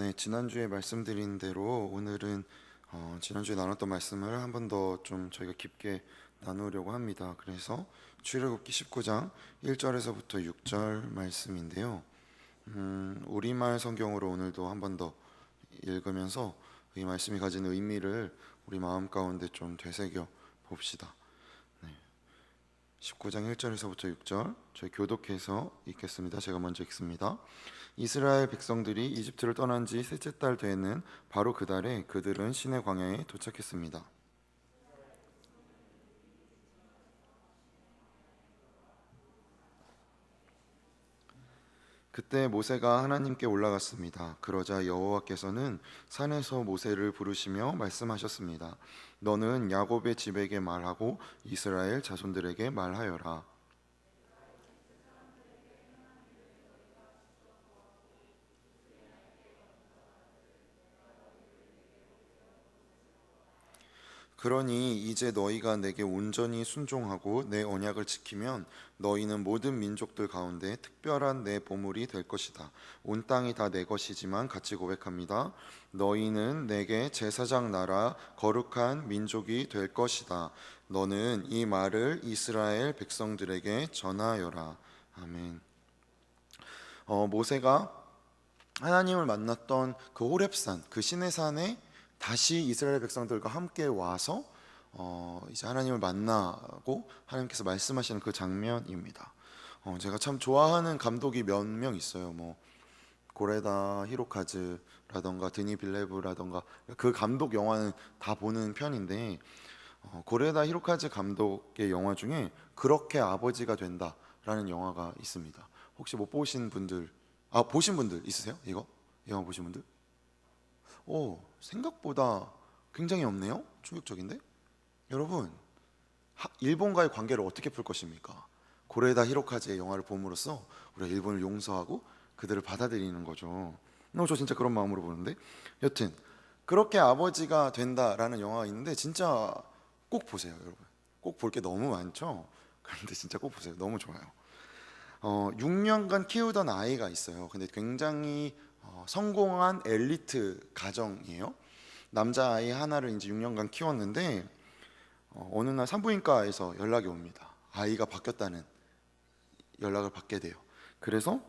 네, 지난주에 말씀드린 대로 오늘은 지난주에 나눴던 말씀을 한 번 더 좀 저희가 깊게 나누려고 합니다. 그래서 출애굽기 19장 1절에서부터 6절 말씀인데요. 우리말 성경으로 오늘도 한 번 더 읽으면서 이 말씀이 가진 의미를 우리 마음 가운데 좀 되새겨 봅시다. 19장 1절에서부터 6절 저희 교독해서 읽겠습니다. 제가 먼저 읽습니다. 이스라엘 백성들이 이집트를 떠난 지 셋째 달 되는 바로 그 달에 그들은 시내 광야에 도착했습니다. 그때 모세가 하나님께 올라갔습니다. 그러자 여호와께서는 산에서 모세를 부르시며 말씀하셨습니다. 너는 야곱의 집에게 말하고 이스라엘 자손들에게 말하여라. 그러니 이제 너희가 내게 온전히 순종하고 내 언약을 지키면 너희는 모든 민족들 가운데 특별한 내 보물이 될 것이다. 온 땅이 다 내 것이지만 같이 고백합니다. 너희는 내게 제사장 나라 거룩한 민족이 될 것이다. 너는 이 말을 이스라엘 백성들에게 전하여라. 아멘. 모세가 하나님을 만났던 그 호렙산, 그 시내산에 다시 이스라엘 백성들과 함께 와서 이제 하나님을 만나고 하나님께서 말씀하시는 그 장면입니다. 제가 참 좋아하는 감독이 몇 명 있어요. 뭐 고레다 히로카즈라던가 드니 빌레브라던가 그 감독 영화는 다 보는 편인데 고레다 히로카즈 감독의 영화 중에 그렇게 아버지가 된다라는 영화가 있습니다. 혹시 못 보신 분들, 보신 분들 있으세요? 이거 영화 보신 분들? 생각보다 굉장히 없네요. 충격적인데? 여러분, 일본과의 관계를 어떻게 풀 것입니까? 고레다 히로카즈의 영화를 봄으로써 우리가 일본을 용서하고 그들을 받아들이는 거죠. 저 진짜 그런 마음으로 보는데, 여튼 그렇게 아버지가 된다라는 영화가 있는데 진짜 꼭 보세요, 여러분. 꼭 볼 게 너무 많죠. 그런데 진짜 꼭 보세요. 너무 좋아요. 6년간 키우던 아이가 있어요. 근데 굉장히 성공한 엘리트 가정이에요. 남자아이 하나를 이제 6년간 키웠는데 어느 날 산부인과에서 연락이 옵니다. 아이가 바뀌었다는 연락을 받게 돼요. 그래서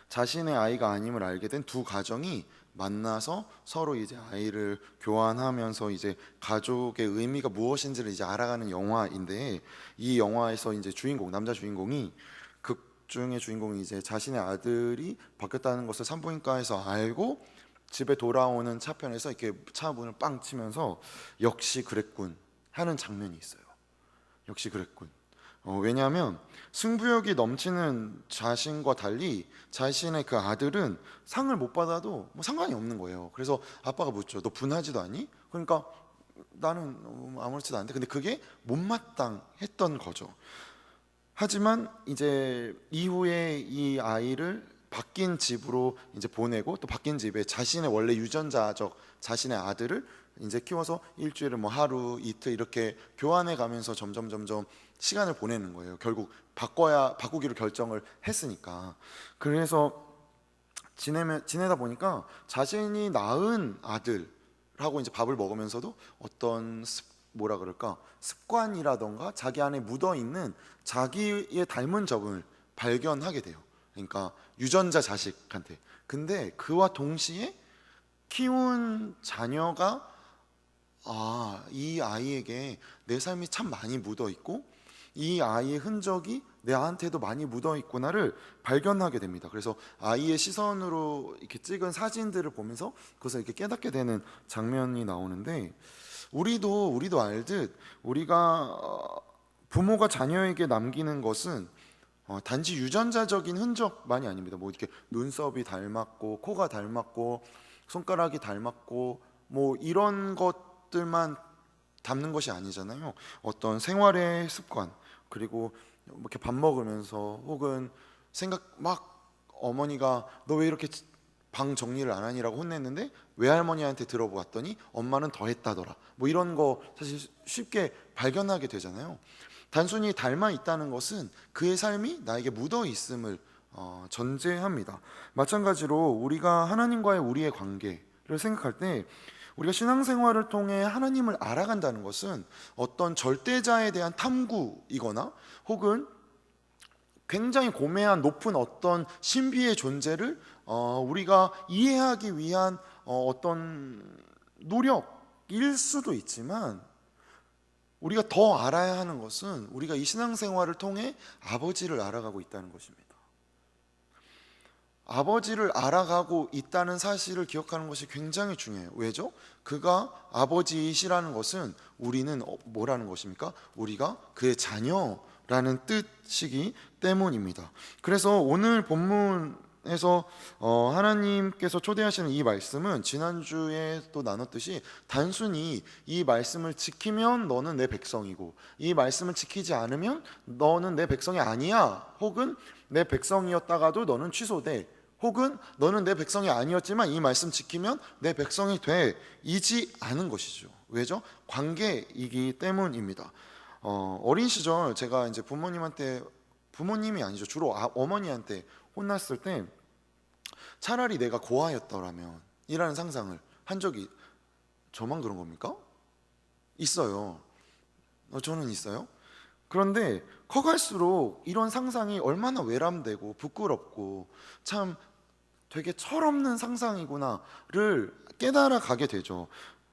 자신의 아이가 아님을 알게 된 두 가정이 만나서 서로 이제 아이를 교환하면서 이제 가족의 의미가 무엇인지를 이제 알아가는 영화인데, 이 영화에서 이제 주인공, 남자 주인공이 중의 주인공이 이제 자신의 아들이 바뀌었다는 것을 산부인과에서 알고 집에 돌아오는 차편에서 이렇게 차 문을 빵 치면서 역시 그랬군 하는 장면이 있어요. 역시 그랬군. 왜냐하면 승부욕이 넘치는 자신과 달리 자신의 그 아들은 상을 못 받아도 뭐 상관이 없는 거예요. 그래서 아빠가 묻죠. 너 분하지도 않니? 그러니까 나는 아무렇지도 않은데, 근데 그게 못마땅했던 거죠. 하지만 이제 이후에 이 아이를 바뀐 집으로 이제 보내고, 또 바뀐 집에 자신의 원래 유전자적 자신의 아들을 이제 키워서 일주일에 뭐 하루 이틀 이렇게 교환해 가면서 점점 시간을 보내는 거예요. 결국 바꾸기로 결정을 했으니까. 그래서 지내다 보니까 자신이 낳은 아들하고 이제 밥을 먹으면서도 어떤 습관이라던가 자기 안에 묻어있는 자기의 닮은 점을 발견하게 돼요. 그러니까 유전자 자식한테. 근데 그와 동시에 키운 자녀가 이 아이에게 내 삶이 참 많이 묻어있고 이 아이의 흔적이 내한테도 많이 묻어있구나를 발견하게 됩니다. 그래서 아이의 시선으로 이렇게 찍은 사진들을 보면서 그것을 이렇게 깨닫게 되는 장면이 나오는데, 우리도 알듯 우리가 부모가 자녀에게 남기는 것은 단지 유전자적인 흔적만이 아닙니다. 뭐 이렇게 눈썹이 닮았고 코가 닮았고 손가락이 닮았고 뭐 이런 것들만 담는 것이 아니잖아요. 어떤 생활의 습관, 그리고 뭐 이렇게 밥 먹으면서 혹은 어머니가 너 왜 이렇게 방 정리를 안 하니라고 혼냈는데 외할머니한테 들어보았더니 엄마는 더 했다더라. 뭐 이런 거 사실 쉽게 발견하게 되잖아요. 단순히 닮아 있다는 것은 그의 삶이 나에게 묻어 있음을 전제합니다. 마찬가지로 우리가 하나님과의 우리의 관계를 생각할 때 우리가 신앙생활을 통해 하나님을 알아간다는 것은 어떤 절대자에 대한 탐구이거나 혹은 굉장히 고매한 높은 어떤 신비의 존재를 우리가 이해하기 위한 어떤 노력일 수도 있지만, 우리가 더 알아야 하는 것은 우리가 이 신앙생활을 통해 아버지를 알아가고 있다는 것입니다. 아버지를 알아가고 있다는 사실을 기억하는 것이 굉장히 중요해요. 왜죠? 그가 아버지이시라는 것은 우리는 뭐라는 것입니까? 우리가 그의 자녀라는 뜻이기 때문입니다. 그래서 오늘 본문에서 하나님께서 초대하시는 이 말씀은 지난주에 또 나눴듯이 단순히 이 말씀을 지키면 너는 내 백성이고 이 말씀을 지키지 않으면 너는 내 백성이 아니야, 혹은 내 백성이었다가도 너는 취소돼, 혹은 너는 내 백성이 아니었지만 이 말씀 지키면 내 백성이 돼, 이지 않은 것이죠. 왜죠? 관계이기 때문입니다. 어린 시절 제가 이제 부모님이 아니죠, 주로 어머니한테 혼났을 때 차라리 내가 고아였더라면 이라는 상상을 한 적이, 저만 그런 겁니까? 있어요. 저는 있어요. 그런데 커갈수록 이런 상상이 얼마나 외람되고 부끄럽고 참 되게 철없는 상상이구나를 깨달아 가게 되죠.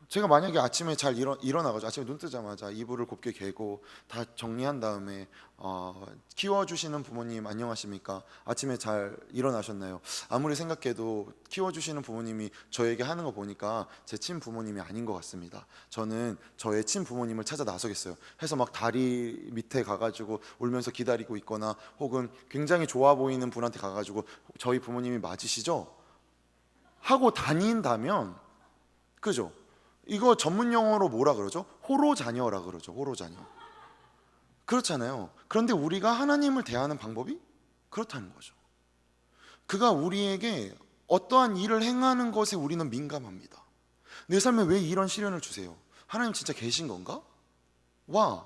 제가 만약에 아침에 잘 일어나가지고 아침에 눈 뜨자마자 이불을 곱게 개고 다 정리한 다음에 키워주시는 부모님 안녕하십니까? 아침에 잘 일어나셨나요? 아무리 생각해도 키워주시는 부모님이 저에게 하는 거 보니까 제 친부모님이 아닌 것 같습니다. 저는 저의 친부모님을 찾아 나서겠어요. 해서 막 다리 밑에 가가지고 울면서 기다리고 있거나, 혹은 굉장히 좋아 보이는 분한테 가가지고 저희 부모님이 맞으시죠? 하고 다닌다면, 그죠? 이거 전문 용어로 뭐라 그러죠? 호로자녀라 그러죠. 호로자녀. 그렇잖아요. 그런데 우리가 하나님을 대하는 방법이 그렇다는 거죠. 그가 우리에게 어떠한 일을 행하는 것에 우리는 민감합니다. 내 삶에 왜 이런 시련을 주세요? 하나님 진짜 계신 건가? 와,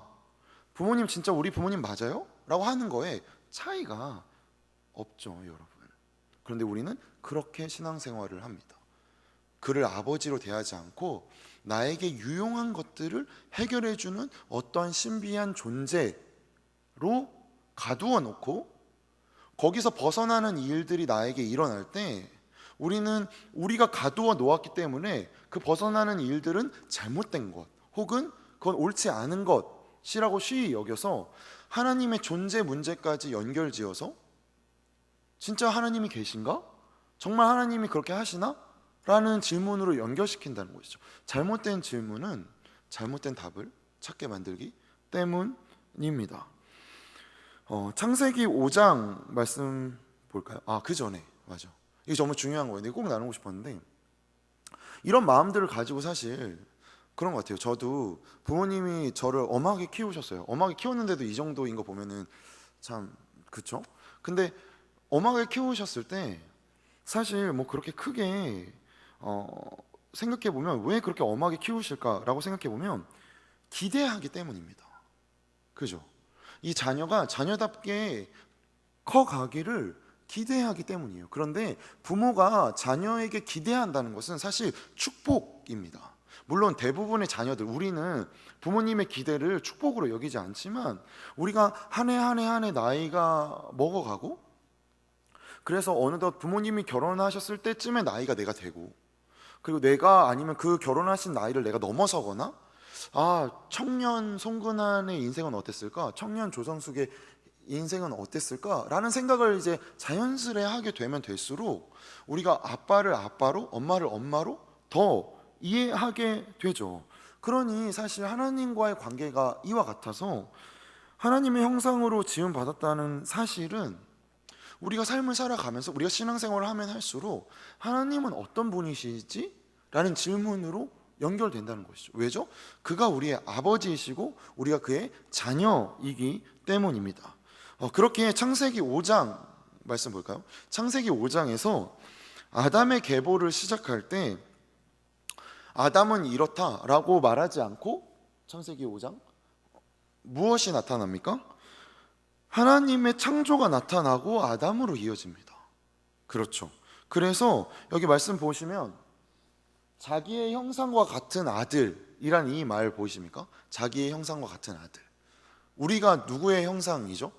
부모님 진짜 우리 부모님 맞아요? 라고 하는 거에 차이가 없죠, 여러분. 그런데 우리는 그렇게 신앙생활을 합니다. 그를 아버지로 대하지 않고 나에게 유용한 것들을 해결해주는 어떠한 신비한 존재로 가두어 놓고, 거기서 벗어나는 일들이 나에게 일어날 때 우리가 가두어 놓았기 때문에 그 벗어나는 일들은 잘못된 것, 혹은 그건 옳지 않은 것이라고 쉬이 여겨서 하나님의 존재 문제까지 연결지어서 진짜 하나님이 계신가? 정말 하나님이 그렇게 하시나? 라는 질문으로 연결시킨다는 것이죠. 잘못된 질문은 잘못된 답을 찾게 만들기 때문입니다. 창세기 5장 말씀 볼까요? 그 전에, 맞아, 이게 정말 중요한 거예요. 꼭 나누고 싶었는데, 이런 마음들을 가지고 사실 그런 것 같아요. 저도 부모님이 저를 엄하게 키우셨어요. 엄하게 키웠는데도 이 정도인 거 보면은 참, 그쵸? 근데 엄하게 키우셨을 때 사실 뭐 그렇게 크게 생각해보면 왜 그렇게 엄하게 키우실까라고 생각해보면 기대하기 때문입니다. 그죠? 이 자녀가 자녀답게 커가기를 기대하기 때문이에요. 그런데 부모가 자녀에게 기대한다는 것은 사실 축복입니다. 물론 대부분의 자녀들, 우리는 부모님의 기대를 축복으로 여기지 않지만 우리가 한 해 한 해 한 해 나이가 먹어가고, 그래서 어느덧 부모님이 결혼하셨을 때쯤에 나이가 내가 되고, 그리고 내가 아니면 그 결혼하신 나이를 내가 넘어서거나, 청년 송근한의 인생은 어땠을까? 청년 조정숙의 인생은 어땠을까? 라는 생각을 이제 자연스레 하게 되면 될수록 우리가 아빠를 아빠로, 엄마를 엄마로 더 이해하게 되죠. 그러니 사실 하나님과의 관계가 이와 같아서 하나님의 형상으로 지음 받았다는 사실은 우리가 삶을 살아가면서 우리가 신앙생활을 하면 할수록 하나님은 어떤 분이시지? 라는 질문으로 연결된다는 것이죠. 왜죠? 그가 우리의 아버지이시고 우리가 그의 자녀이기 때문입니다. 그렇게 창세기 5장 말씀 볼까요? 창세기 5장에서 아담의 계보를 시작할 때 아담은 이렇다라고 말하지 않고 창세기 5장 무엇이 나타납니까? 하나님의 창조가 나타나고 아담으로 이어집니다. 그렇죠. 그래서 여기 말씀 보시면 자기의 형상과 같은 아들이란 이 말 보이십니까? 자기의 형상과 같은 아들. 우리가 누구의 형상이죠?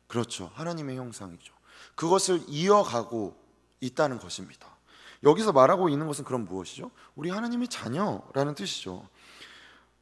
그렇죠. 하나님의 형상이죠. 그것을 이어가고 있다는 것입니다. 여기서 말하고 있는 것은 그럼 무엇이죠? 우리 하나님의 자녀라는 뜻이죠.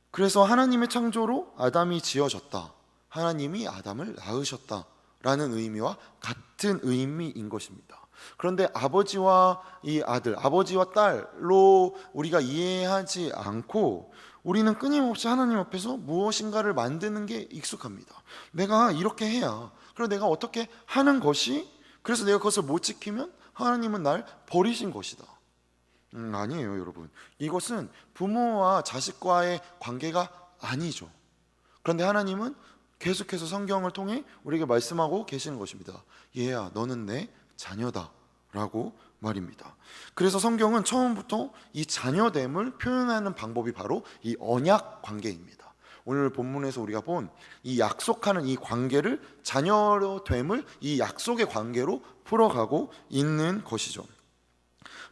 그래서 하나님의 창조로 아담이 지어졌다. 하나님이 아담을 낳으셨다라는 의미와 같은 의미인 것입니다. 그런데 아버지와 이 아들, 아버지와 딸로 우리가 이해하지 않고 우리는 끊임없이 하나님 앞에서 무엇인가를 만드는 게 익숙합니다. 내가 이렇게 해야, 그리고 내가 어떻게 하는 것이, 그래서 내가 그것을 못 지키면 하나님은 날 버리신 것이다. 아니에요, 여러분. 이것은 부모와 자식과의 관계가 아니죠. 그런데 하나님은 계속해서 성경을 통해 우리에게 말씀하고 계시는 것입니다. 얘야, 너는 내 자녀다 라고 말입니다. 그래서 성경은 처음부터 이 자녀됨을 표현하는 방법이 바로 이 언약 관계입니다. 오늘 본문에서 우리가 본 이 약속하는 이 관계를, 자녀됨을 이 약속의 관계로 풀어가고 있는 것이죠.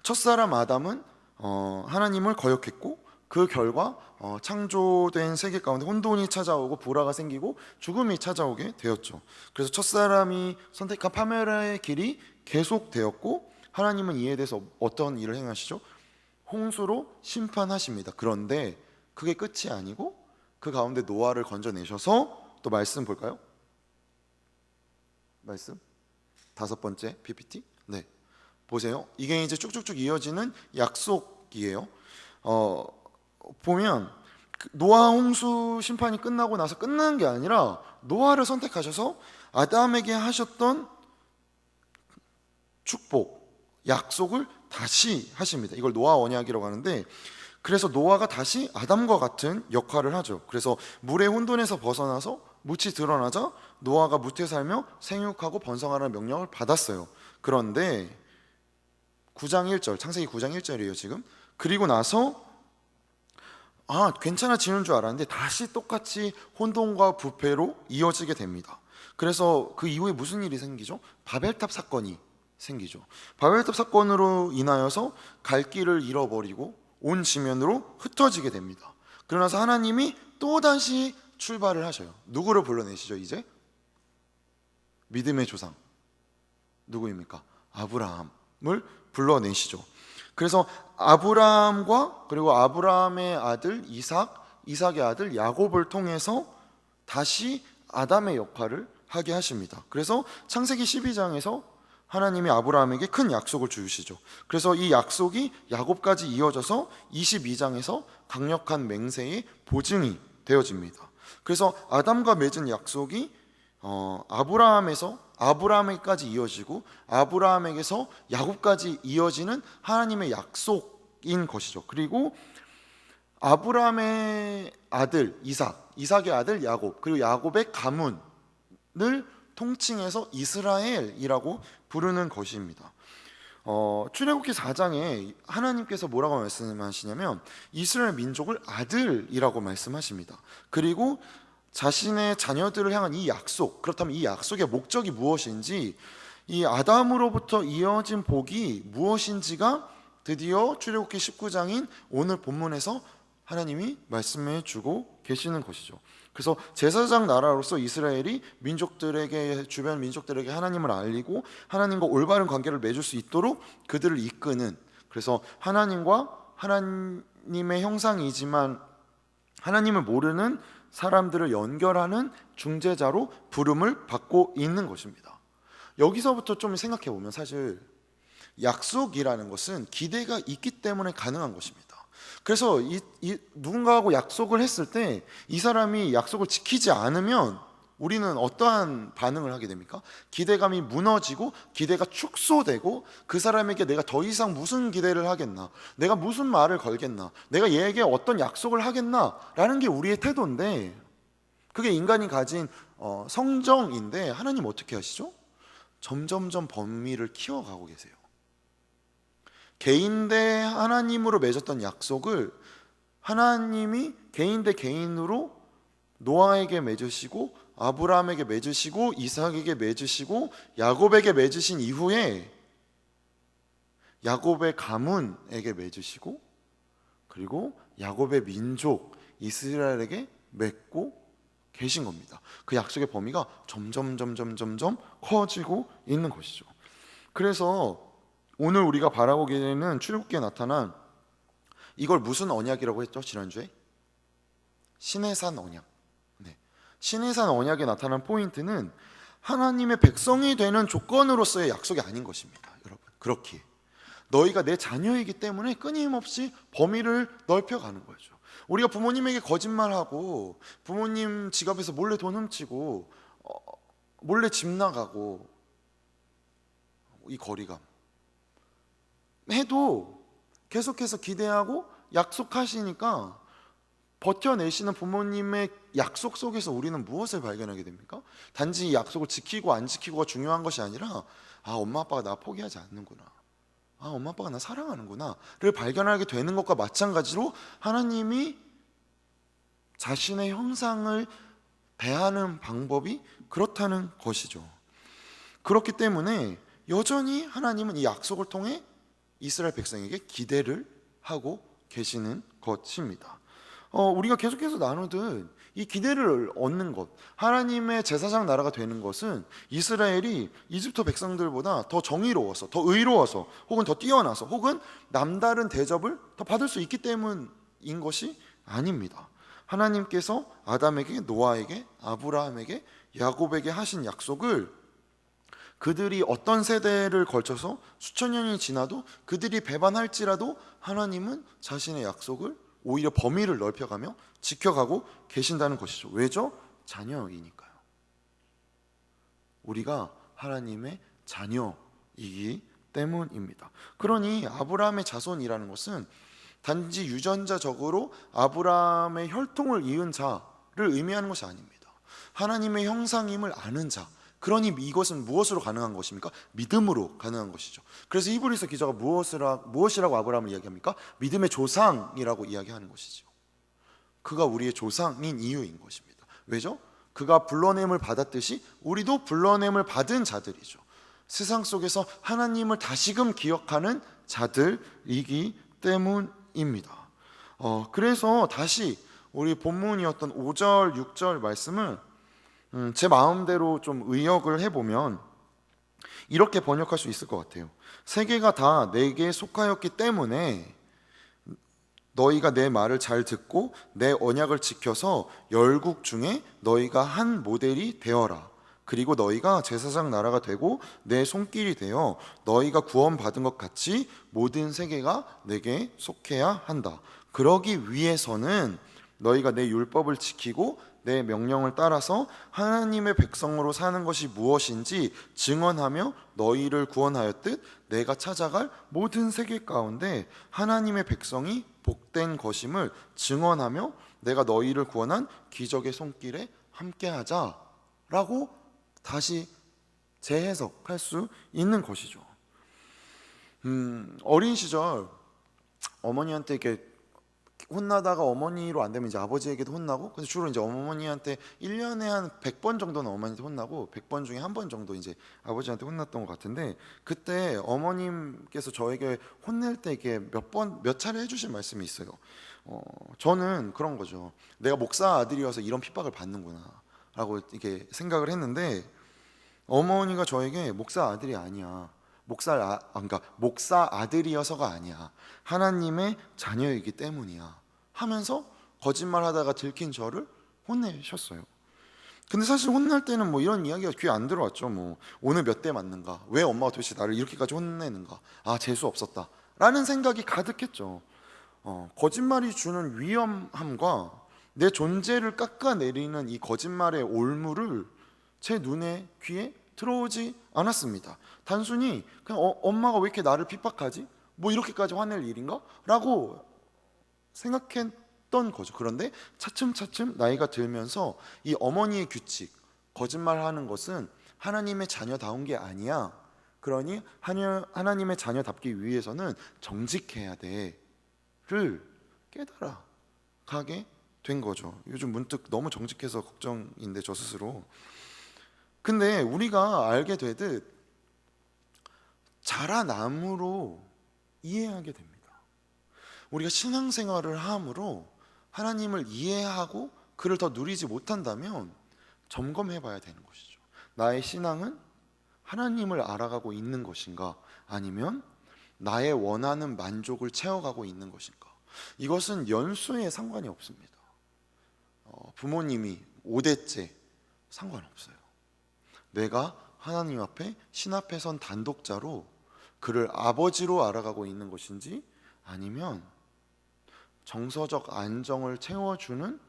첫사람 아담은 하나님을 거역했고 그 결과 창조된 세계 가운데 혼돈이 찾아오고 불화가 생기고 죽음이 찾아오게 되었죠. 그래서 첫사람이 선택한 파멸의 길이 계속되었고 하나님은 이에 대해서 어떤 일을 행하시죠? 홍수로 심판하십니다. 그런데 그게 끝이 아니고 그 가운데 노아를 건져내셔서, 또 말씀 볼까요? 말씀 5번째 PPT. 네, 보세요. 이게 이제 쭉쭉쭉 이어지는 약속이에요. 보면 노아 홍수 심판이 끝나고 나서 끝나는 게 아니라 노아를 선택하셔서 아담에게 하셨던 축복, 약속을 다시 하십니다. 이걸 노아 언약이라고 하는데, 그래서 노아가 다시 아담과 같은 역할을 하죠. 그래서 물의 혼돈에서 벗어나서 묻이 드러나자 노아가 묻에 살며 생육하고 번성하라는 명령을 받았어요. 그런데 9장 1절, 창세기 9장 1절이에요 지금. 그리고 나서 괜찮아지는 줄 알았는데 다시 똑같이 혼돈과 부패로 이어지게 됩니다. 그래서 그 이후에 무슨 일이 생기죠? 바벨탑 사건이 생기죠. 바벨탑 사건으로 인하여서 갈 길을 잃어버리고 온 지면으로 흩어지게 됩니다. 그러나서 하나님이 또다시 출발을 하셔요. 누구를 불러내시죠? 이제 믿음의 조상 누구입니까? 아브라함을 불러내시죠. 그래서 아브라함과 그리고 아브라함의 아들 이삭, 이삭의 아들 야곱을 통해서 다시 아담의 역할을 하게 하십니다. 그래서 창세기 12장에서 하나님이 아브라함에게 큰 약속을 주시죠. 그래서 이 약속이 야곱까지 이어져서 22장에서 강력한 맹세의 보증이 되어집니다. 그래서 아담과 맺은 약속이 아브라함에서 아브라함에게까지 이어지고 아브라함에게서 야곱까지 이어지는 하나님의 약속인 것이죠. 그리고 아브라함의 아들 이삭, 이삭의 아들 야곱, 그리고 야곱의 가문을 통칭해서 이스라엘이라고 부르는 것입니다. 출애굽기 4장에 하나님께서 뭐라고 말씀하시냐면 이스라엘 민족을 아들이라고 말씀하십니다. 그리고 자신의 자녀들을 향한 이 약속, 그렇다면 이 약속의 목적이 무엇인지, 이 아담으로부터 이어진 복이 무엇인지가 드디어 출애굽기 19장인 오늘 본문에서 하나님이 말씀해 주고 계시는 것이죠. 그래서 제사장 나라로서 이스라엘이 민족들에게, 주변 민족들에게 하나님을 알리고 하나님과 올바른 관계를 맺을 수 있도록 그들을 이끄는, 그래서 하나님과 하나님의 형상이지만 하나님을 모르는 사람들을 연결하는 중재자로 부름을 받고 있는 것입니다. 여기서부터 좀 생각해 보면 사실 약속이라는 것은 기대가 있기 때문에 가능한 것입니다. 그래서 누군가하고 약속을 했을 때 이 사람이 약속을 지키지 않으면 우리는 어떠한 반응을 하게 됩니까? 기대감이 무너지고 기대가 축소되고 그 사람에게 내가 더 이상 무슨 기대를 하겠나, 내가 무슨 말을 걸겠나, 내가 얘에게 어떤 약속을 하겠나 라는 게 우리의 태도인데, 그게 인간이 가진 성정인데 하나님 어떻게 하시죠? 점점점 범위를 키워가고 계세요. 개인 대 하나님으로 맺었던 약속을 하나님이 개인 대 개인으로 노아에게 맺으시고 아브라함에게 맺으시고 이삭에게 맺으시고 야곱에게 맺으신 이후에 야곱의 가문에게 맺으시고 그리고 야곱의 민족 이스라엘에게 맺고 계신 겁니다. 그 약속의 범위가 점점 커지고 있는 것이죠. 그래서 오늘 우리가 바라보게 되는 출애굽기에 나타난 이걸 무슨 언약이라고 했죠? 지난주에 시내산 언약. 네. 시내산 언약에 나타난 포인트는 하나님의 백성이 되는 조건으로서의 약속이 아닌 것입니다. 여러분, 그렇게 너희가 내 자녀이기 때문에 끊임없이 범위를 넓혀가는 거죠. 우리가 부모님에게 거짓말하고 부모님 지갑에서 몰래 돈 훔치고 몰래 집 나가고 이 거리감 해도 계속해서 기대하고 약속하시니까 버텨내시는 부모님의 약속 속에서 우리는 무엇을 발견하게 됩니까? 단지 약속을 지키고 안 지키고가 중요한 것이 아니라 엄마 아빠가 나 포기하지 않는구나, 엄마 아빠가 나 사랑하는구나를 발견하게 되는 것과 마찬가지로 하나님이 자신의 형상을 대하는 방법이 그렇다는 것이죠. 그렇기 때문에 여전히 하나님은 이 약속을 통해 이스라엘 백성에게 기대를 하고 계시는 것입니다. 우리가 계속해서 나누듯 이 기대를 얻는 것, 하나님의 제사장 나라가 되는 것은 이스라엘이 이집트 백성들보다 더 정의로워서, 더 의로워서, 혹은 더 뛰어나서, 혹은 남다른 대접을 더 받을 수 있기 때문인 것이 아닙니다. 하나님께서 아담에게, 노아에게, 아브라함에게, 야곱에게 하신 약속을 그들이 어떤 세대를 걸쳐서 수천 년이 지나도 그들이 배반할지라도 하나님은 자신의 약속을 오히려 범위를 넓혀가며 지켜가고 계신다는 것이죠. 왜죠? 자녀이니까요. 우리가 하나님의 자녀이기 때문입니다. 그러니 아브라함의 자손이라는 것은 단지 유전자적으로 아브라함의 혈통을 이은 자를 의미하는 것이 아닙니다. 하나님의 형상임을 아는 자, 그러니 이것은 무엇으로 가능한 것입니까? 믿음으로 가능한 것이죠. 그래서 히브리서 기자가 무엇이라고 아브라함을 이야기합니까? 믿음의 조상이라고 이야기하는 것이죠. 그가 우리의 조상인 이유인 것입니다. 왜죠? 그가 불러냄을 받았듯이 우리도 불러냄을 받은 자들이죠. 세상 속에서 하나님을 다시금 기억하는 자들이기 때문입니다. 그래서 다시 우리 본문이었던 5절, 6절 말씀을 제 마음대로 좀 의역을 해보면 이렇게 번역할 수 있을 것 같아요. 세계가 다 내게 속하였기 때문에 너희가 내 말을 잘 듣고 내 언약을 지켜서 열국 중에 너희가 한 모델이 되어라. 그리고 너희가 제사장 나라가 되고 내 손길이 되어 너희가 구원받은 것 같이 모든 세계가 내게 속해야 한다. 그러기 위해서는 너희가 내 율법을 지키고 내 명령을 따라서 하나님의 백성으로 사는 것이 무엇인지 증언하며 너희를 구원하였듯 내가 찾아갈 모든 세계 가운데 하나님의 백성이 복된 것임을 증언하며 내가 너희를 구원한 기적의 손길에 함께하자라고 다시 재해석할 수 있는 것이죠. 어린 시절 어머니한테 이렇게 혼나다가 어머니로 안 되면 이제 아버지에게도 혼나고, 그래서 주로 이제 어머니한테 1년에 한 100번 정도는 어머니한테 혼나고 100번 중에 한 번 정도 이제 아버지한테 혼났던 것 같은데, 그때 어머님께서 저에게 혼낼 때 이게 몇 차례 해주신 말씀이 있어요. 저는 그런 거죠. 내가 목사 아들이어서 이런 핍박을 받는구나 라고 이렇게 생각을 했는데, 어머니가 저에게 목사 아들이 아니야, 그러니까 목사 아들이어서가 아니야, 하나님의 자녀이기 때문이야 하면서 거짓말하다가 들킨 저를 혼내셨어요. 근데 사실 혼날 때는 뭐 이런 이야기가 귀에 안 들어왔죠. 뭐 오늘 몇 대 맞는가, 왜 엄마가 도대체 나를 이렇게까지 혼내는가, 재수 없었다 라는 생각이 가득했죠. 거짓말이 주는 위험함과 내 존재를 깎아내리는 이 거짓말의 올무를 제 눈에 귀에 들어오지 않았습니다. 단순히 그냥 엄마가 왜 이렇게 나를 핍박하지? 뭐 이렇게까지 화낼 일인가? 라고 생각했던 거죠. 그런데 차츰차츰 나이가 들면서 이 어머니의 규칙, 거짓말하는 것은 하나님의 자녀다운 게 아니야, 그러니 하나님의 자녀답기 위해서는 정직해야 돼를 깨달아 가게 된 거죠. 요즘 문득 너무 정직해서 걱정인데 저 스스로. 근데 우리가 알게 되듯 자라남으로 이해하게 됩니다. 우리가 신앙생활을 함으로 하나님을 이해하고 그를 더 누리지 못한다면 점검해 봐야 되는 것이죠. 나의 신앙은 하나님을 알아가고 있는 것인가, 아니면 나의 원하는 만족을 채워가고 있는 것인가. 이것은 연수에 상관이 없습니다. 부모님이 5대째 상관없어요. 내가 하나님 앞에 신 앞에 선 단독자로 그를 아버지로 알아가고 있는 것인지, 아니면 정서적 안정을 채워주는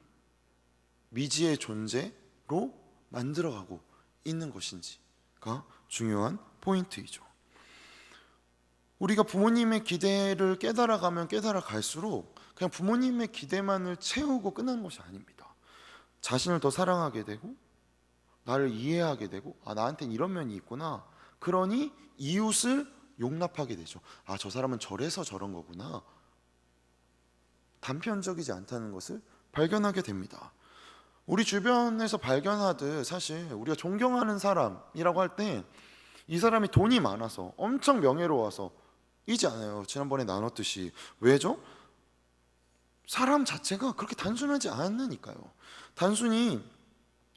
미지의 존재로 만들어가고 있는 것인지가 중요한 포인트이죠. 우리가 부모님의 기대를 깨달아가면 깨달아갈수록 그냥 부모님의 기대만을 채우고 끝나는 것이 아닙니다. 자신을 더 사랑하게 되고 나를 이해하게 되고, 나한테는 이런 면이 있구나, 그러니 이웃을 용납하게 되죠. 저 사람은 저래서 저런 거구나, 단편적이지 않다는 것을 발견하게 됩니다. 우리 주변에서 발견하듯 사실 우리가 존경하는 사람이라고 할 때 이 사람이 돈이 많아서 엄청 명예로워서 이지 않아요. 지난번에 나눴듯이. 왜죠? 사람 자체가 그렇게 단순하지 않으니까요. 단순히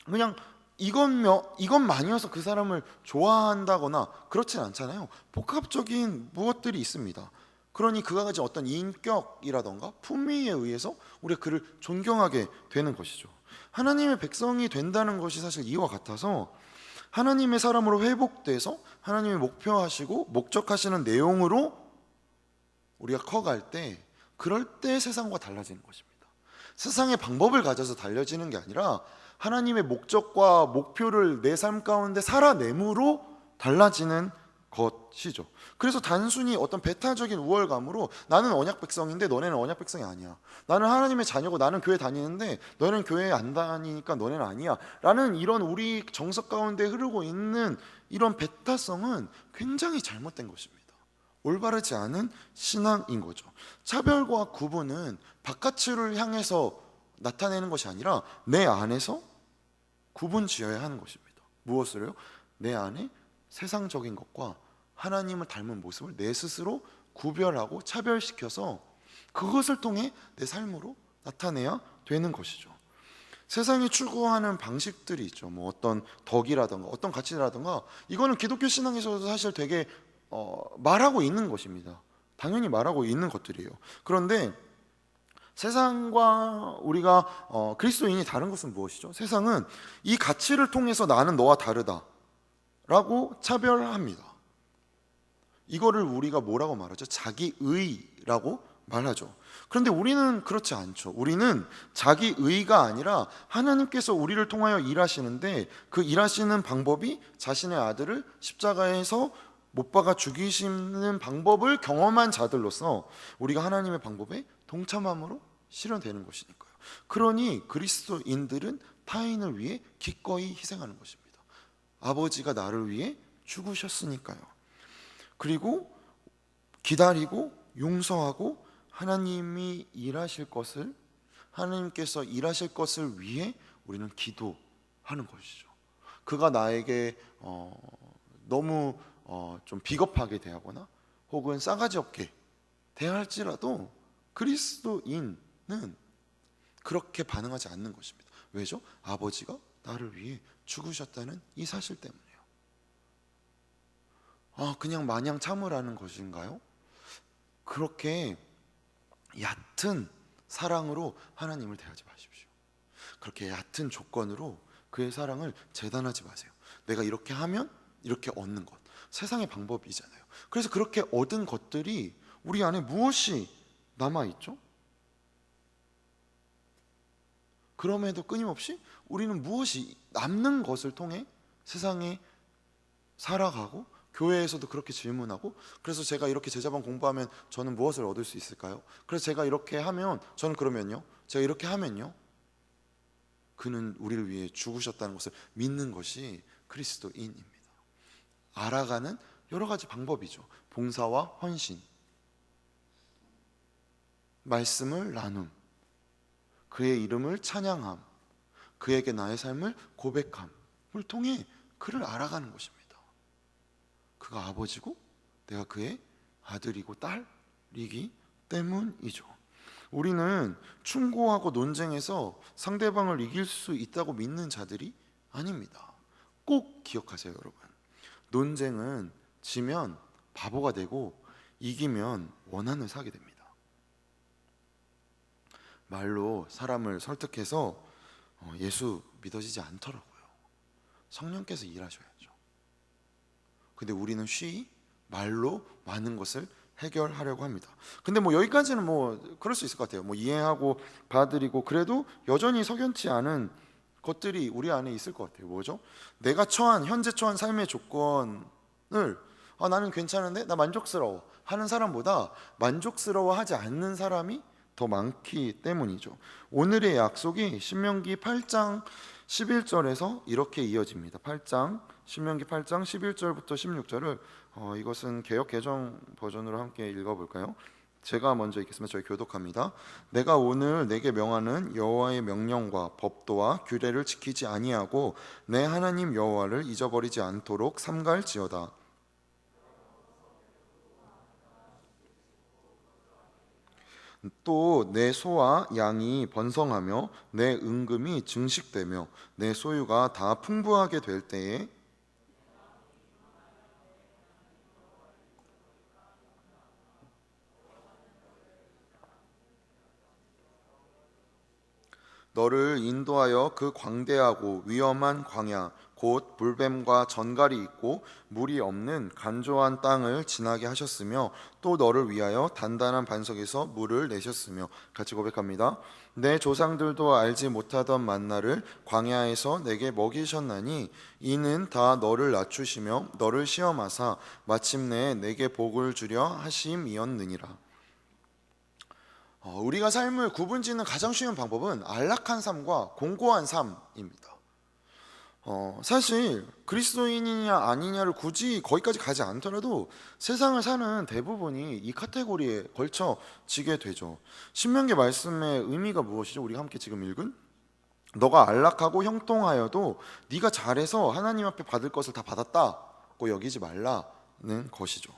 그냥 이것만이어서 그 사람을 좋아한다거나 그렇진 않잖아요. 복합적인 무엇들이 있습니다. 그러니 그가 가진 어떤 인격이라던가 품위에 의해서 우리가 그를 존경하게 되는 것이죠. 하나님의 백성이 된다는 것이 사실 이와 같아서 하나님의 사람으로 회복돼서 하나님이 목표하시고 목적하시는 내용으로 우리가 커갈 때, 그럴 때 세상과 달라지는 것입니다. 세상의 방법을 가져서 달라지는 게 아니라 하나님의 목적과 목표를 내 삶 가운데 살아내므로 달라지는 것이죠. 그래서 단순히 어떤 배타적인 우월감으로 나는 언약 백성인데 너네는 언약 백성이 아니야, 나는 하나님의 자녀고 나는 교회 다니는데 너네는 교회 안 다니니까 너네는 아니야 라는 이런 우리 정석 가운데 흐르고 있는 이런 배타성은 굉장히 잘못된 것입니다. 올바르지 않은 신앙인 거죠. 차별과 구분은 바깥을 향해서 나타내는 것이 아니라 내 안에서 구분 지어야 하는 것입니다. 무엇을요? 내 안에 세상적인 것과 하나님을 닮은 모습을 내 스스로 구별하고 차별시켜서 그것을 통해 내 삶으로 나타내야 되는 것이죠. 세상이 추구하는 방식들이 있죠. 어떤 덕이라든가 어떤 가치라든가, 이거는 기독교 신앙에서도 사실 되게 말하고 있는 것입니다. 당연히 말하고 있는 것들이에요. 그런데 세상과 우리가 그리스도인이 다른 것은 무엇이죠? 세상은 이 가치를 통해서 나는 너와 다르다 라고 차별합니다. 이거를 우리가 뭐라고 말하죠? 자기의라고 말하죠. 그런데 우리는 그렇지 않죠. 우리는 자기의가 아니라 하나님께서 우리를 통하여 일하시는데 그 일하시는 방법이 자신의 아들을 십자가에서 못 박아 죽이시는 방법을 경험한 자들로서 우리가 하나님의 방법에 동참함으로 실현되는 것이니까요. 그러니 그리스도인들은 타인을 위해 기꺼이 희생하는 것입니다. 아버지가 나를 위해 죽으셨으니까요. 그리고 기다리고 용서하고 하나님이 일하실 것을, 하나님께서 일하실 것을 위해 우리는 기도하는 것이죠. 그가 나에게 너무 좀 비겁하게 대하거나 혹은 싸가지 없게 대할지라도 그리스도인은 그렇게 반응하지 않는 것입니다. 왜죠? 아버지가 나를 위해 죽으셨다는 이 사실 때문이에요. 그냥 마냥 참으라는 것인가요? 그렇게 얕은 사랑으로 하나님을 대하지 마십시오. 그렇게 얕은 조건으로 그의 사랑을 재단하지 마세요. 내가 이렇게 하면 이렇게 얻는 것, 세상의 방법이잖아요. 그래서 그렇게 얻은 것들이 우리 안에 무엇이 남아있죠? 그럼에도 끊임없이 우리는 무엇이 남는 것을 통해 세상에 살아가고, 교회에서도 그렇게 질문하고, 그래서 제가 이렇게 제자반 공부하면 저는 무엇을 얻을 수 있을까요? 그래서 제가 이렇게 하면 저는 그러면요, 제가 이렇게 하면요, 그는 우리를 위해 죽으셨다는 것을 믿는 것이 그리스도인입니다. 알아가는 여러 가지 방법이죠. 봉사와 헌신, 말씀을 나눔, 그의 이름을 찬양함, 그에게 나의 삶을 고백함을 통해 그를 알아가는 것입니다. 그가 아버지고 내가 그의 아들이고 딸이기 때문이죠. 우리는 충고하고 논쟁에서 상대방을 이길 수 있다고 믿는 자들이 아닙니다. 꼭 기억하세요, 여러분. 논쟁은 지면 바보가 되고 이기면 원한을 사게 됩니다. 말로 사람을 설득해서 예수 믿어지지 않더라고요. 성령께서 일하셔야죠. 근데 우리는 쉬이 말로 많은 것을 해결하려고 합니다. 근데 여기까지는 그럴 수 있을 것 같아요. 이해하고 받아들이고, 그래도 여전히 석연치 않은 것들이 우리 안에 있을 것 같아요. 뭐죠? 내가 현재 처한 삶의 조건을 나는 괜찮은데 나 만족스러워 하는 사람보다 만족스러워하지 않는 사람이 더 많기 때문이죠. 오늘의 약속이 신명기 8장 11절에서 이렇게 이어집니다. 신명기 8장 11절부터 16절을 이것은 개역 개정 버전으로 함께 읽어볼까요? 제가 먼저 읽겠습니다. 저희 교독합니다. 내가 오늘 내게 명하는 여호와의 명령과 법도와 규례를 지키지 아니하고 내 하나님 여호와를 잊어버리지 않도록 삼갈지어다. 또 내 소와 양이 번성하며 내 은금이 증식되며 내 소유가 다 풍부하게 될 때에 너를 인도하여 그 광대하고 위험한 광야 곧 불뱀과 전갈이 있고 물이 없는 간조한 땅을 지나게 하셨으며 또 너를 위하여 단단한 반석에서 물을 내셨으며, 같이 고백합니다. 내 조상들도 알지 못하던 만나를 광야에서 내게 먹이셨나니 이는 다 너를 낮추시며 너를 시험하사 마침내 내게 복을 주려 하심이었느니라. 우리가 삶을 구분짓는 가장 쉬운 방법은 안락한 삶과 공고한 삶입니다. 사실 그리스도인이냐 아니냐를 굳이 거기까지 가지 않더라도 세상을 사는 대부분이 이 카테고리에 걸쳐지게 되죠. 신명기 말씀의 의미가 무엇이죠? 우리가 함께 지금 읽은 너가 안락하고 형통하여도 네가 잘해서 하나님 앞에 받을 것을 다 받았다고 여기지 말라는 것이죠.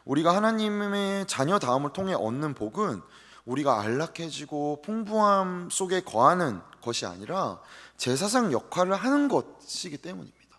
우리가 하나님의 자녀다움을 통해 얻는 복은 우리가 안락해지고 풍부함 속에 거하는 것이 아니라 제사장 역할을 하는 것이기 때문입니다.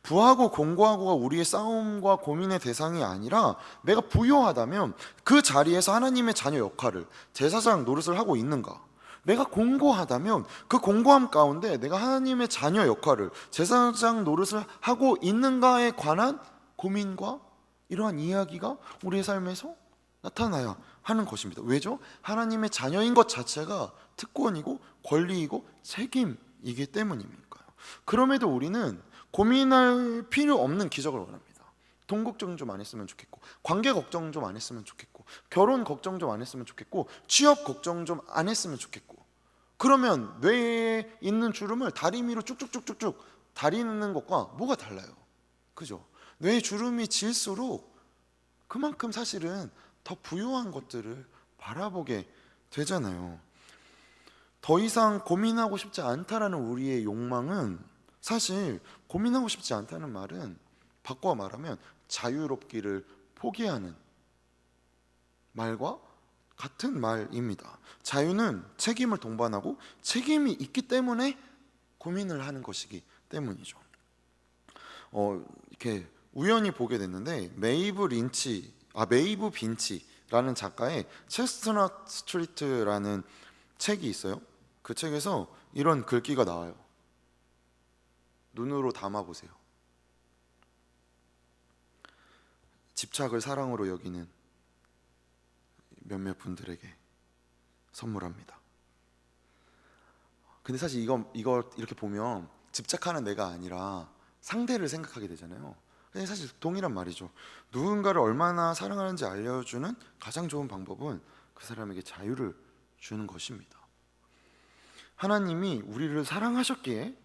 부하고 공고하고가 우리의 싸움과 고민의 대상이 아니라 내가 부요하다면 그 자리에서 하나님의 자녀 역할을, 제사장 노릇을 하고 있는가? 내가 공고하다면 그 공고함 가운데 내가 하나님의 자녀 역할을, 제사장 노릇을 하고 있는가에 관한 고민과 이러한 이야기가 우리의 삶에서 나타나야 하는 것입니다. 왜죠? 하나님의 자녀인 것 자체가 특권이고 권리이고 책임이기 때문이니까요. 그럼에도 우리는 고민할 필요 없는 기적을 원합니다. 돈 걱정 좀 안 했으면 좋겠고, 관계 걱정 좀 안 했으면 좋겠고, 결혼 걱정 좀 안 했으면 좋겠고, 취업 걱정 좀 안 했으면 좋겠고. 그러면 뇌에 있는 주름을 다리미로 쭉쭉쭉쭉쭉 다리는 것과 뭐가 달라요? 그죠? 뇌의 주름이 질수록 그만큼 사실은 더 부유한 것들을 바라보게 되잖아요. 더 이상 고민하고 싶지 않다라는 우리의 욕망은, 사실 고민하고 싶지 않다는 말은 바꿔 말하면 자유롭기를 포기하는 말과 같은 말입니다. 자유는 책임을 동반하고 책임이 있기 때문에 고민을 하는 것이기 때문이죠. 이렇게 우연히 보게 됐는데 메이브 빈치라는 작가의 체스트넛 스트리트라는 책이 있어요. 그 책에서 이런 글귀가 나와요. 눈으로 담아보세요. 집착을 사랑으로 여기는 몇몇 분들에게 선물합니다. 근데 사실 이거 이렇게 보면 집착하는 내가 아니라 상대를 생각하게 되잖아요. 근데 사실 동일한 말이죠. 누군가를 얼마나 사랑하는지 알려주는 가장 좋은 방법은 그 사람에게 자유를 주는 것입니다. 하나님이 우리를 사랑하셨기에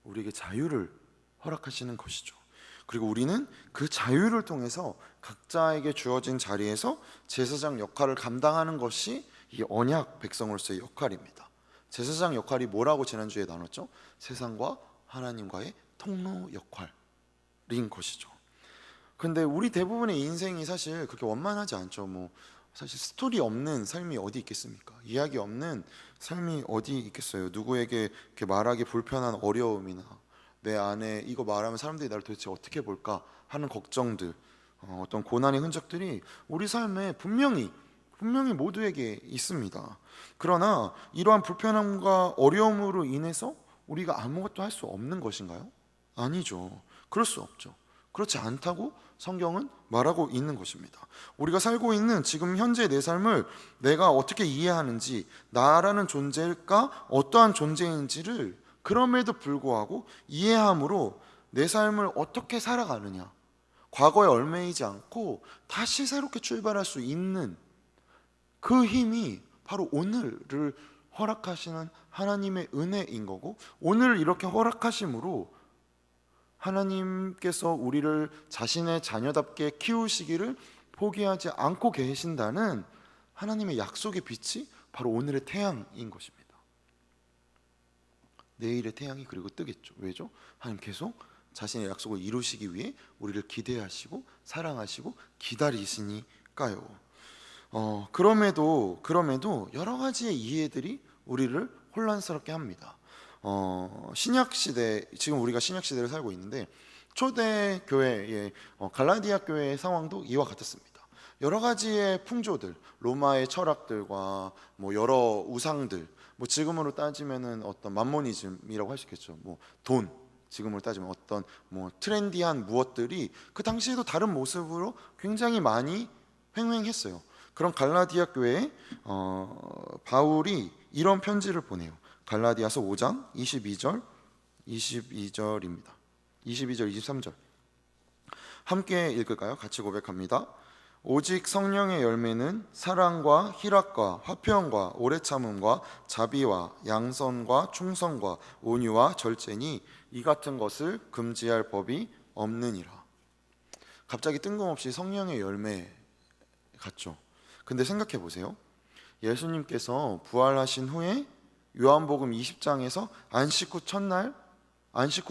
우리에게 자유를 허락하시는 것이죠. 그리고 우리는 그 자유를 통해서 각자에게 주어진 자리에서 제사장 역할을 감당하는 것이 이 언약 백성으로서의 역할입니다. 제사장 역할이 뭐라고 지난주에 나눴죠? 세상과 하나님과의 통로 역할인 것이죠. 근데 우리 대부분의 인생이 사실 그렇게 원만하지 않죠. 뭐 사실 스토리 없는 삶이 어디 있겠습니까? 이야기 없는 삶이 어디 있겠어요? 누구에게 이렇게 말하기 불편한 어려움이나 내 안에 이거 말하면 사람들이 나를 도대체 어떻게 볼까 하는 걱정들, 어떤 고난의 흔적들이 우리 삶에 분명히 모두에게 있습니다. 그러나 이러한 불편함과 어려움으로 인해서 우리가 아무것도 할 수 없는 것인가요? 아니죠. 그럴 수 없죠. 그렇지 않다고 성경은 말하고 있는 것입니다. 우리가 살고 있는 지금 현재 내 삶을 내가 어떻게 이해하는지, 나라는 존재가 어떠한 존재인지를 그럼에도 불구하고 이해함으로 내 삶을 어떻게 살아가느냐, 과거에 얽매이지 않고 다시 새롭게 출발할 수 있는 그 힘이 바로 오늘을 허락하시는 하나님의 은혜인 거고, 오늘 이렇게 허락하심으로 하나님께서 우리를 자신의 자녀답게 키우시기를 포기하지 않고 계신다는 하나님의 약속의 빛이 바로 오늘의 태양인 것입니다. 내일의 태양이 그리고 뜨겠죠. 왜죠? 하나님 계속 자신의 약속을 이루시기 위해 우리를 기대하시고 사랑하시고 기다리시니까요. 그럼에도 여러 가지의 이해들이 우리를 혼란스럽게 합니다. 신약 시대, 지금 우리가 신약 시대를 살고 있는데 초대 교회의 갈라디아 교회의 상황도 이와 같았습니다. 여러 가지의 풍조들, 로마의 철학들과 뭐 여러 우상들, 뭐 지금으로 따지면은 어떤 맘모니즘이라고 할 수 있겠죠. 뭐 돈, 지금으로 따지면 어떤 뭐 트렌디한 무엇들이 그 당시에도 다른 모습으로 굉장히 많이 횡행했어요. 그런 갈라디아 교회에 바울이 이런 편지를 보내요. 갈라디아서 5장 22절입니다. 22절, 23절 함께 읽을까요? 같이 고백합니다. 오직 성령의 열매는 사랑과 희락과 화평과 오래 참음과 자비와 양선과 충성과 온유와 절제니 이 같은 것을 금지할 법이 없느니라. 갑자기 뜬금없이 성령의 열매 같죠? 근데 생각해 보세요. 예수님께서 부활하신 후에 요한복음 20장에서 안식 후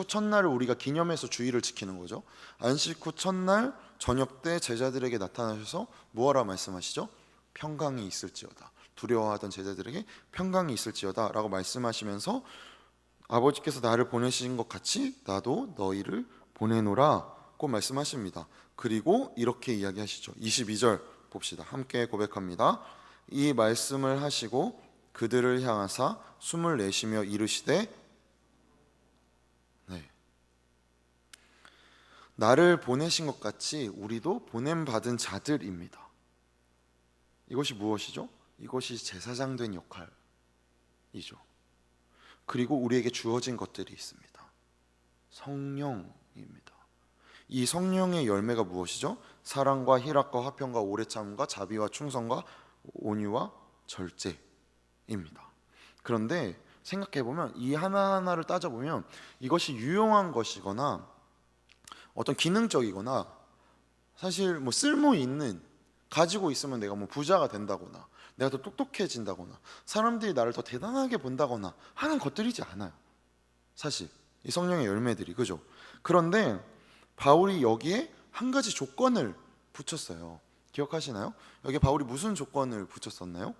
첫날을 우리가 기념해서 주일을 지키는 거죠. 안식 후 첫날 저녁 때 제자들에게 나타나셔서 무엇라 말씀하시죠? 평강이 있을지어다. 두려워하던 제자들에게 평강이 있을지어다 라고 말씀하시면서 아버지께서 나를 보내신 것 같이 나도 너희를 보내노라고 말씀하십니다. 그리고 이렇게 이야기하시죠. 22절 봅시다. 함께 고백합니다. 이 말씀을 하시고 그들을 향하사 숨을 내쉬며 이르시되 나를 보내신 것 같이 우리도 보냄받은 자들입니다. 이것이 무엇이죠? 이것이 제사장 된 역할이죠. 그리고 우리에게 주어진 것들이 있습니다. 성령입니다. 이 성령의 열매가 무엇이죠? 사랑과 희락과 화평과 오래 참음과 자비와 충성과 온유와 절제입니다. 그런데 생각해보면 이 하나하나를 따져보면 이것이 유용한 것이거나 어떤 기능적이거나 사실 뭐 쓸모 있는, 가지고 있으면 내가 뭐 부자가 된다거나 내가 더 똑똑해진다거나 사람들이 나를 더 대단하게 본다거나 하는 것들이지 않아요. 사실 이 성령의 열매들이, 그죠? 그런데 바울이 여기에 한 가지 조건을 붙였어요. 기억하시나요? 여기 바울이 무슨 조건을 붙였었나요?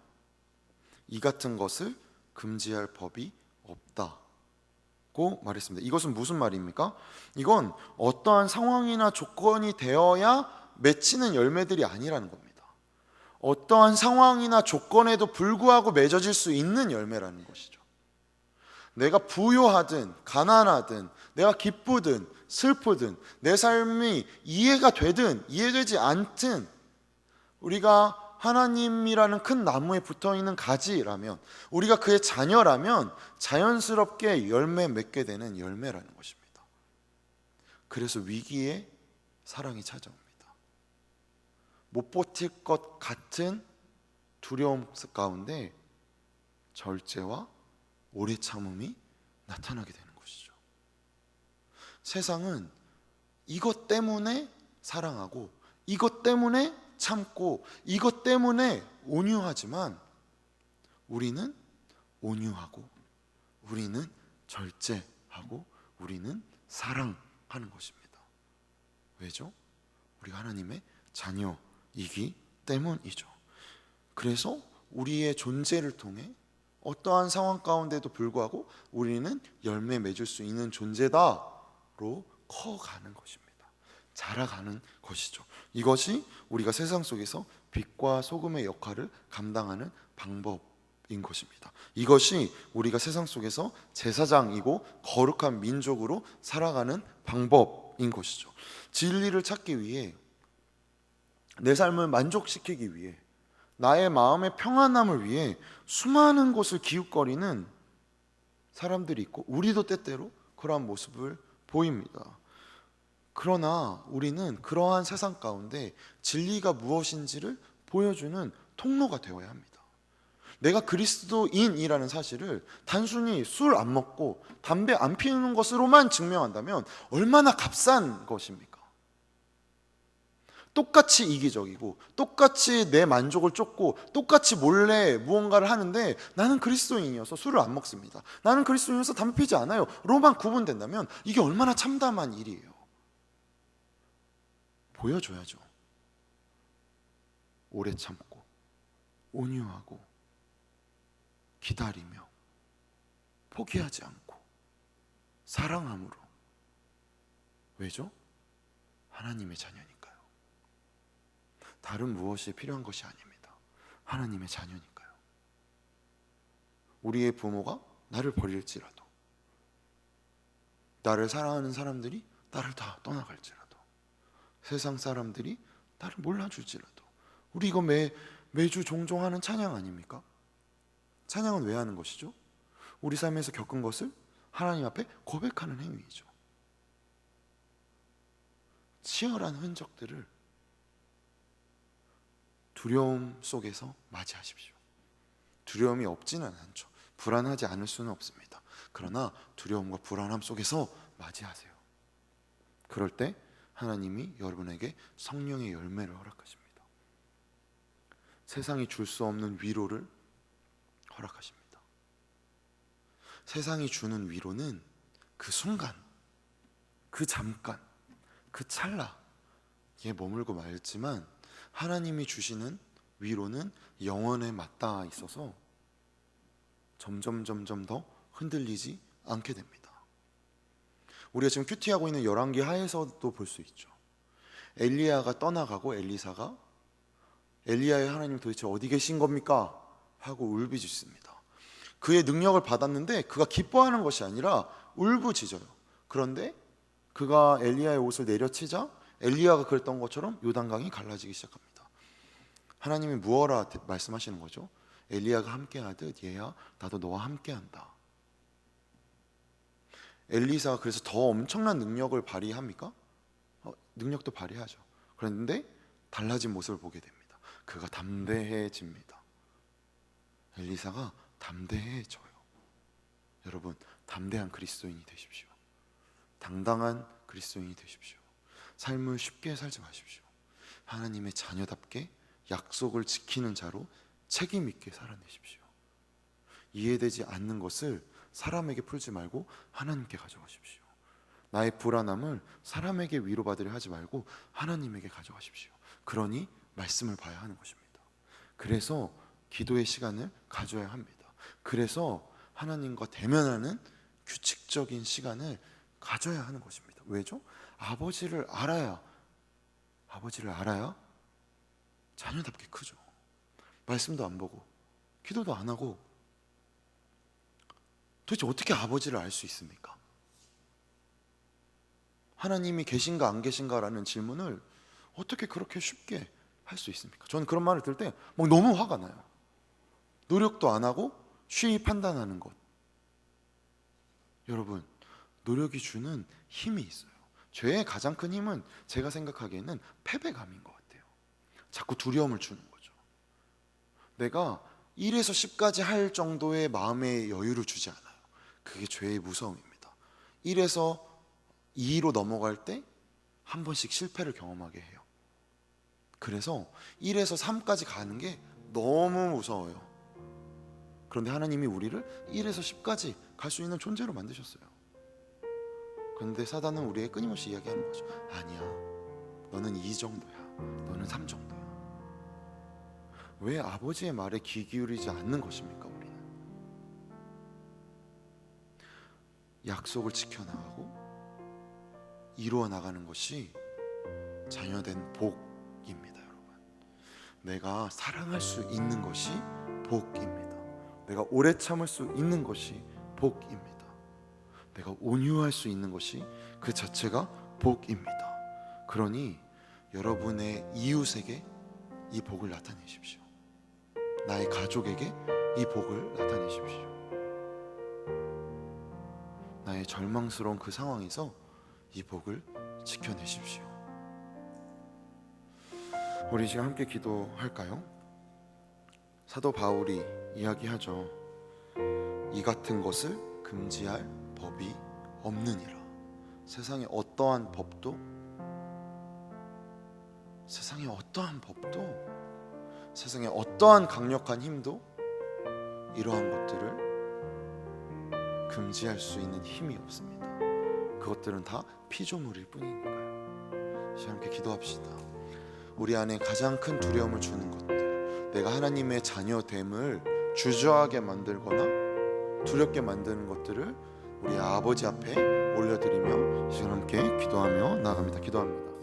이 같은 것을 금지할 법이 없다고 말했습니다. 이것은 무슨 말입니까? 이건 어떠한 상황이나 조건이 되어야 맺히는 열매들이 아니라는 겁니다. 어떠한 상황이나 조건에도 불구하고 맺어질 수 있는 열매라는 것이죠. 내가 부유하든 가난하든 내가 기쁘든 슬프든 내 삶이 이해가 되든 이해되지 않든 우리가 하나님이라는 큰 나무에 붙어있는 가지라면, 우리가 그의 자녀라면 자연스럽게 열매 맺게 되는 열매라는 것입니다. 그래서 위기에 사랑이 찾아옵니다. 못 버틸 것 같은 두려움 가운데 절제와 오래 참음이 나타나게 되는 것이죠. 세상은 이것 때문에 사랑하고 이것 때문에 참고 이것 때문에 온유하지만 우리는 온유하고 우리는 절제하고 우리는 사랑하는 것입니다. 왜죠? 우리가 하나님의 자녀이기 때문이죠. 그래서 우리의 존재를 통해 어떠한 상황 가운데도 불구하고 우리는 열매 맺을 수 있는 존재다로 커가는 것입니다. 자라가는 것이죠. 이것이 우리가 세상 속에서 빛과 소금의 역할을 감당하는 방법인 것입니다. 이것이 우리가 세상 속에서 제사장이고 거룩한 민족으로 살아가는 방법인 것이죠. 진리를 찾기 위해, 내 삶을 만족시키기 위해, 나의 마음의 평안함을 위해 수많은 곳을 기웃거리는 사람들이 있고, 우리도 때때로 그러한 모습을 보입니다. 그러나 우리는 그러한 세상 가운데 진리가 무엇인지를 보여주는 통로가 되어야 합니다. 내가 그리스도인이라는 사실을 단순히 술 안 먹고 담배 안 피우는 것으로만 증명한다면 얼마나 값싼 것입니까? 똑같이 이기적이고 똑같이 내 만족을 쫓고 똑같이 몰래 무언가를 하는데 나는 그리스도인이어서 술을 안 먹습니다, 나는 그리스도인이어서 담배 피지 않아요 로만 구분된다면 이게 얼마나 참담한 일이에요. 보여줘야죠. 오래 참고 온유하고 기다리며 포기하지 않고 사랑함으로. 왜죠? 하나님의 자녀니까요. 다른 무엇이 필요한 것이 아닙니다. 하나님의 자녀니까요. 우리의 부모가 나를 버릴지라도, 나를 사랑하는 사람들이 나를 다 떠나갈지라도, 세상 사람들이 나를 몰라줄지라도, 우리 이거 매주 종종 하는 찬양 아닙니까? 찬양은 왜 하는 것이죠? 우리 삶에서 겪은 것을 하나님 앞에 고백하는 행위이죠. 치열한 흔적들을 두려움 속에서 맞이하십시오. 두려움이 없지는 않죠. 불안하지 않을 수는 없습니다. 그러나 두려움과 불안함 속에서 맞이하세요. 그럴 때 하나님이 여러분에게 성령의 열매를 허락하십니다. 세상이 줄 수 없는 위로를 허락하십니다. 세상이 주는 위로는 그 순간, 그 잠깐, 그 찰나에 머물고 말지만, 하나님이 주시는 위로는 영원에 맞닿아 있어서 점점 더 흔들리지 않게 됩니다. 우리가 지금 큐티하고 있는 열왕기 하에서도 볼 수 있죠. 엘리야가 떠나가고 엘리사가 엘리야의 하나님 도대체 어디 계신 겁니까? 하고 울부짖습니다. 그의 능력을 받았는데 그가 기뻐하는 것이 아니라 울부짖어요. 그런데 그가 엘리야의 옷을 내려치자 엘리야가 그랬던 것처럼 요단강이 갈라지기 시작합니다. 하나님이 무엇라 말씀하시는 거죠? 엘리야가 함께하듯 얘야 나도 너와 함께한다. 엘리사가 그래서 더 엄청난 능력을 발휘합니까? 능력도 발휘하죠. 그런데 달라진 모습을 보게 됩니다. 그가 담대해집니다. 엘리사가 담대해져요. 여러분, 담대한 그리스도인이 되십시오. 당당한 그리스도인이 되십시오. 삶을 쉽게 살지 마십시오. 하나님의 자녀답게 약속을 지키는 자로 책임 있게 살아내십시오. 이해되지 않는 것을 사람에게 풀지 말고 하나님께 가져가십시오. 나의 불안함을 사람에게 위로받으려 하지 말고 하나님에게 가져가십시오. 그러니 말씀을 봐야 하는 것입니다. 그래서 기도의 시간을 가져야 합니다. 그래서 하나님과 대면하는 규칙적인 시간을 가져야 하는 것입니다. 왜죠? 아버지를 알아야 자녀답게 크죠. 말씀도 안 보고 기도도 안 하고 도대체 어떻게 아버지를 알 수 있습니까? 하나님이 계신가 안 계신가라는 질문을 어떻게 그렇게 쉽게 할 수 있습니까? 저는 그런 말을 들을 때 막 너무 화가 나요. 노력도 안 하고 쉬이 판단하는 것. 여러분, 노력이 주는 힘이 있어요. 죄의 가장 큰 힘은 제가 생각하기에는 패배감인 것 같아요. 자꾸 두려움을 주는 거죠. 내가 1에서 10까지 할 정도의 마음의 여유를 주지 않아요. 그게 죄의 무서움입니다. 1에서 2로 넘어갈 때 한 번씩 실패를 경험하게 해요. 그래서 1에서 3까지 가는 게 너무 무서워요. 그런데 하나님이 우리를 1에서 10까지 갈 수 있는 존재로 만드셨어요. 그런데 사단은 우리에게 끊임없이 이야기하는 거죠. 아니야, 너는 2 정도야, 너는 3 정도야. 왜 아버지의 말에 귀 기울이지 않는 것입니까? 우리는 약속을 지켜나가고 이루어 나가는 것이 자녀된 복입니다. 여러분, 내가 사랑할 수 있는 것이 복입니다. 내가 오래 참을 수 있는 것이 복입니다. 내가 온유할 수 있는 것이 그 자체가 복입니다. 그러니 여러분의 이웃에게 이 복을 나타내십시오. 나의 가족에게 이 복을 나타내십시오. 나의 절망스러운 그 상황에서 이 복을 지켜내십시오. 우리 지금 함께 기도할까요? 사도 바울이 이야기하죠. 이 같은 것을 금지할 법이 없느니라. 세상에 어떠한 법도, 세상에 어떠한 강력한 힘도 이러한 것들을 금지할 수 있는 힘이 없습니다. 그것들은 다 피조물일 뿐이니까요. 이제 함께 기도합시다. 우리 안에 가장 큰 두려움을 주는 것들, 내가 하나님의 자녀됨을 주저하게 만들거나 두렵게 만드는 것들을 우리 아버지 앞에 올려드리며 이제 함께 기도하며 나아갑니다. 기도합니다.